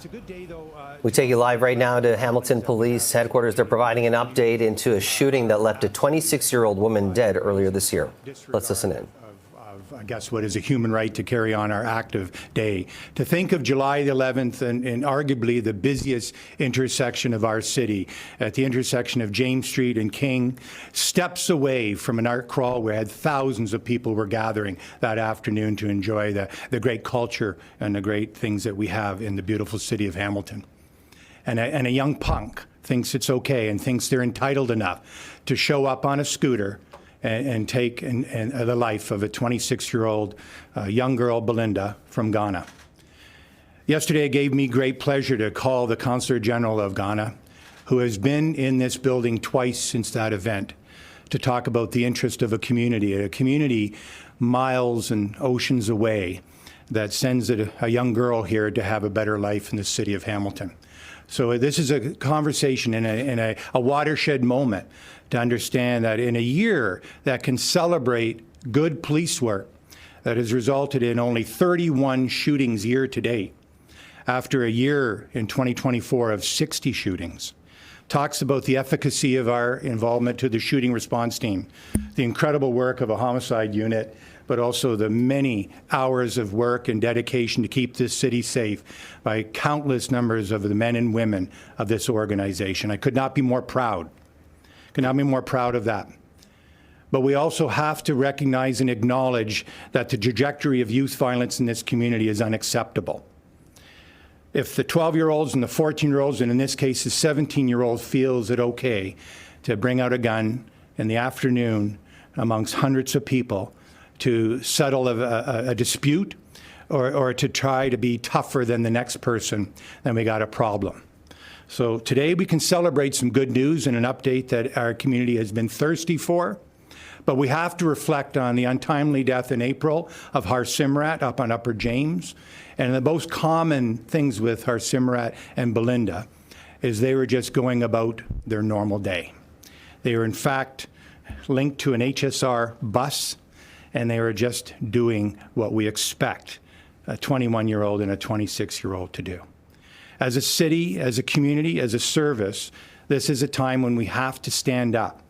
It's a good day, though. We take you live right now to Hamilton Police Headquarters. They're providing an update into a shooting that left a 26-year-old woman dead earlier this year. Let's listen in. I guess what is a human right to carry on our active day. To think of July the 11th and arguably the busiest intersection of our city, at the intersection of James Street and King, steps away from an art crawl where thousands of people were gathering that afternoon to enjoy the great culture and the great things that we have in the beautiful city of Hamilton. And a young punk thinks it's okay and thinks they're entitled enough to show up on a scooter and take the life of a 26-year-old young girl, Belinda, from Ghana. Yesterday, it gave me great pleasure to call the Consul General of Ghana, who has been in this building twice since that event, to talk about the interest of a community miles and oceans away that sends a young girl here to have a better life in the city of Hamilton. So this is a conversation in a watershed moment to understand that in a year that can celebrate good police work that has resulted in only 31 shootings year to date, after a year in 2024 of 60 shootings, talks about the efficacy of our involvement to the shooting response team, the incredible work of a homicide unit, but also the many hours of work and dedication to keep this city safe by countless numbers of the men and women of this organization. I could not be more proud. Could not be more proud of that. But we also have to recognize and acknowledge that the trajectory of youth violence in this community is unacceptable. If the 12-year-olds and the 14-year-olds, and in this case the 17-year-old, feels it okay to bring out a gun in the afternoon amongst hundreds of people to settle a dispute or to try to be tougher than the next person, then we got a problem. So today we can celebrate some good news and an update that our community has been thirsty for, but we have to reflect on the untimely death in April of Harsimrat up on Upper James. And the most common things with Harsimrat and Belinda is they were just going about their normal day. They were in fact linked to an HSR bus, and they were just doing what we expect a 21-year-old and a 26-year-old to do. As a city, as a community, as a service, this is a time when we have to stand up.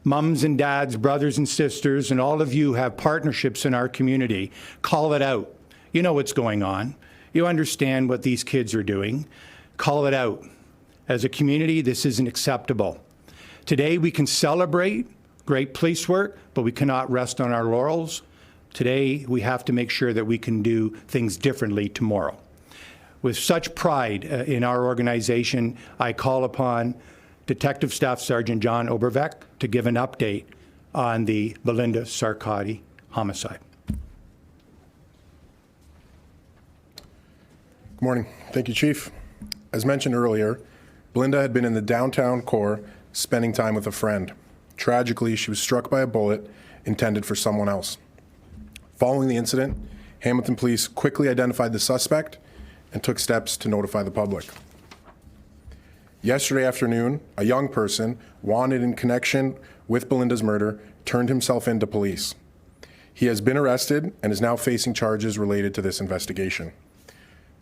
Mums and dads, brothers and sisters, and all of you have partnerships in our community. Call it out. You know what's going on. You understand what these kids are doing. Call it out. As a community, this isn't acceptable. Today, we can celebrate great police work, but we cannot rest on our laurels. Today, we have to make sure that we can do things differently tomorrow. With such pride in our organization, I call upon Detective Staff Sergeant John Obrovac to give an update on the Belinda Sarkodie homicide. Good morning. Thank you, Chief. As mentioned earlier, Belinda had been in the downtown core spending time with a friend. Tragically, she was struck by a bullet intended for someone else. Following the incident, Hamilton Police quickly identified the suspect and took steps to notify the public. Yesterday afternoon, a young person wanted in connection with Belinda's murder turned himself in to police. He has been arrested and is now facing charges related to this investigation.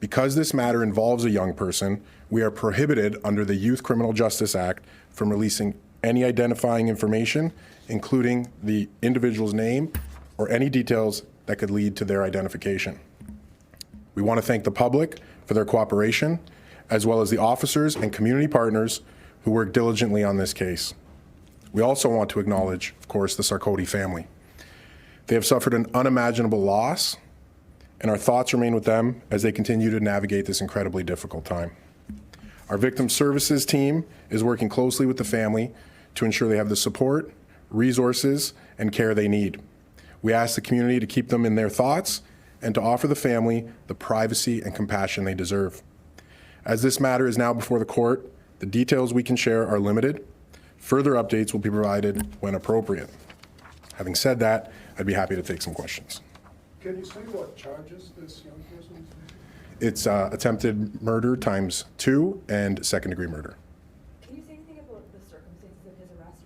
Because this matter involves a young person, we are prohibited under the Youth Criminal Justice Act from releasing any identifying information, including the individual's name or any details that could lead to their identification. We want to thank the public for their cooperation, as well as the officers and community partners who worked diligently on this case. We also want to acknowledge, of course, the Sarkodie family. They have suffered an unimaginable loss, and our thoughts remain with them as they continue to navigate this incredibly difficult time. Our victim services team is working closely with the family to ensure they have the support, resources, and care they need. We ask the community to keep them in their thoughts and to offer the family the privacy and compassion they deserve. As this matter is now before the court, the details we can share are limited. Further updates will be provided when appropriate. Having said that, I'd be happy to take some questions. Can you say what charges this young person is? It's attempted murder ×2 and second-degree murder. Can you say anything about the circumstances of his arrest?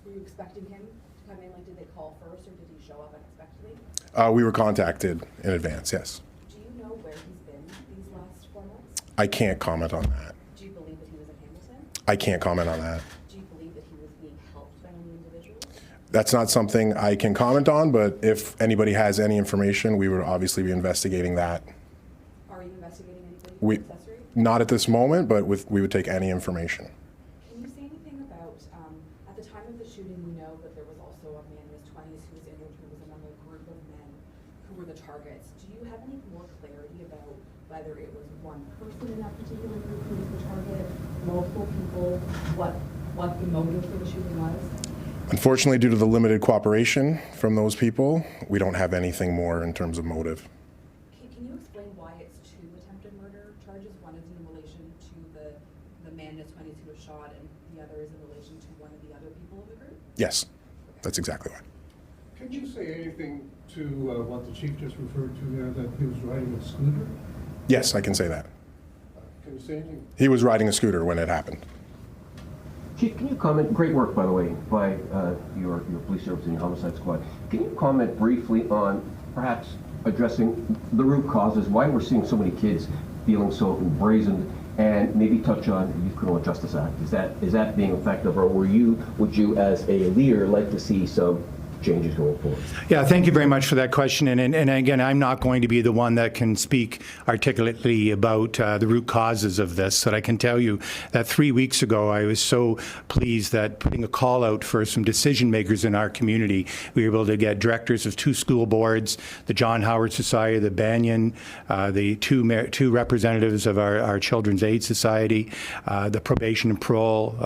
Were you expecting him to come in? Like, did they call first, or did he show up unexpectedly? We were contacted in advance, yes. Do you know where he's been these last 4 months? I can't comment on that. Do you believe that he was in Hamilton? I can't comment on that. Do you believe that he was being helped by any individuals? That's not something I can comment on, but if anybody has any information, we would obviously be investigating that. Are you investigating anybody We, for accessory? not at this moment, but we would take any information. Can you say anything about, at the time of the shooting, we know that there was also a man in his 20s who was injured, who was another group of men who were the targets. Do you have any more clarity about whether it was one person in that particular group who was the target, multiple people, what the motive for the shooting was? Unfortunately, due to the limited cooperation from those people, we don't have anything more in terms of motive. Can you explain why it's two attempted murder charges? One is in relation to the man in his 20s who was shot, and the other is in relation to one of the other people of the group? Yes, that's exactly why. Can you say anything to what the chief just referred to there, that he was riding a scooter? Yes, I can say that. Can you say anything? He was riding a scooter when it happened. Chief, can you comment, great work, by the way, by your police service and your homicide squad. Can you comment briefly on perhaps addressing the root causes, why we're seeing so many kids feeling so embrazened, and maybe touch on the Youth Criminal Justice Act? Is that being effective, or would you as a leader like to see some changes going forward? Yeah, thank you very much for that question. And again, I'm not going to be the one that can speak articulately about the root causes of this, but I can tell you that 3 weeks ago, I was so pleased that putting a call out for some decision makers in our community, we were able to get directors of 2 school boards, the John Howard Society, the Banyan, the two representatives of our Children's Aid Society, the Probation and Parole,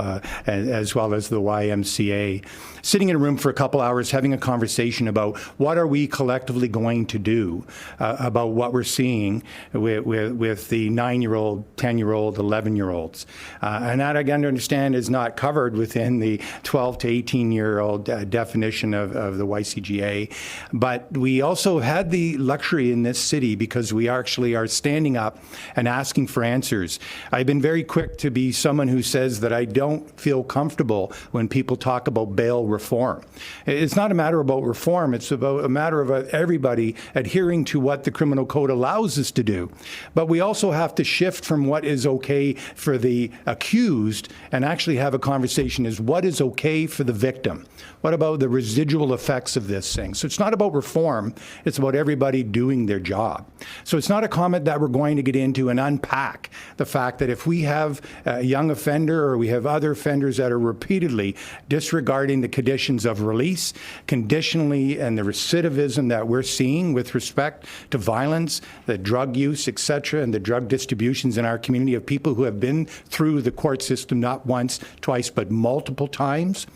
as well as the YMCA, sitting in a room for a couple hours, having a conversation about what are we collectively going to do about what we're seeing with the 9-year-old, 10-year-old, 11-year-olds. And that, again, to understand, is not covered within the 12 to 18-year-old definition of the YCGA. But we also had the luxury in this city, because we actually are standing up and asking for answers. I've been very quick to be someone who says that I don't feel comfortable when people talk about bail reform. It's not a matter about reform, it's about a matter of everybody adhering to what the criminal code allows us to do. But we also have to shift from what is okay for the accused and actually have a conversation is what is okay for the victim. What about the residual effects of this thing? So it's not about reform, it's about everybody doing their job. So it's not a comment that we're going to get into and unpack the fact that if we have a young offender or we have other offenders that are repeatedly disregarding the conditions of release, conditionally, and the recidivism that we're seeing with respect to violence, the drug use, et cetera, and the drug distributions in our community of people who have been through the court system not once, twice, but multiple times.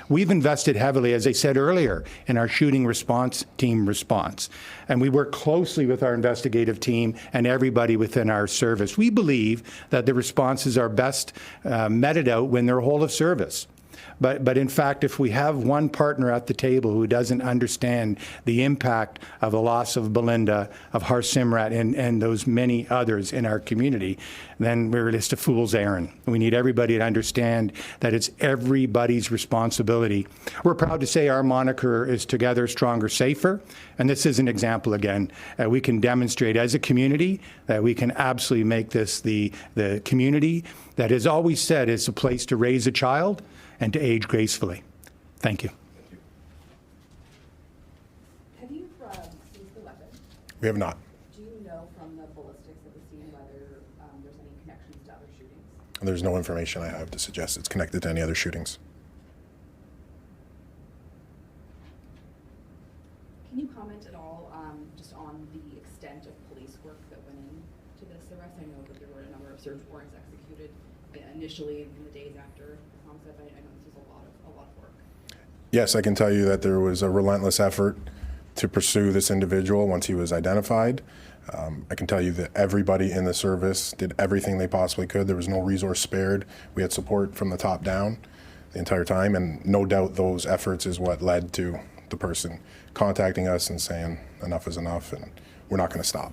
We've invested heavily, as I said earlier, in our shooting response team response. And we work closely with our investigative team and everybody within our service. We believe that the responses are best meted out when they're whole of service. But in fact, if we have one partner at the table who doesn't understand the impact of the loss of Belinda, of Harsimrat, and those many others in our community, then we're just a fool's errand. We need everybody to understand that it's everybody's responsibility. We're proud to say our moniker is Together, Stronger, Safer, and this is an example again. We can demonstrate as a community that we can absolutely make this the community that has always said it's a place to raise a child and to age gracefully. Thank you. Have you seized the weapon? We have not. Do you know from the ballistics at the scene whether there's any connections to other shootings? There's no information I have to suggest it's connected to any other shootings. Can you comment at all just on the extent of police work that went into this arrest? I know that there were a number of search warrants executed initially in the days after homicide, but I know this was a lot of work. Yes, I can tell you that there was a relentless effort to pursue this individual once he was identified. I can tell you that everybody in the service did everything they possibly could. There was no resource spared. We had support from the top down the entire time, and no doubt those efforts is what led to the person contacting us and saying enough is enough and we're not going to stop.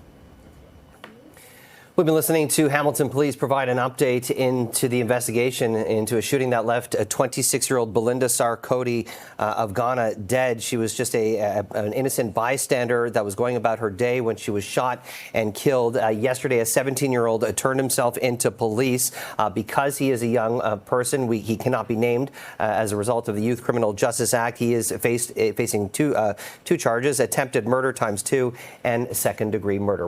We've been listening to Hamilton Police provide an update into the investigation into a shooting that left a 26-year-old Belinda Sarkodie of Ghana dead. She was just an innocent bystander that was going about her day when she was shot and killed. Yesterday, a 17-year-old turned himself into police because he is a young person. He cannot be named as a result of the Youth Criminal Justice Act. He is facing two charges: attempted murder ×2 and second-degree murder.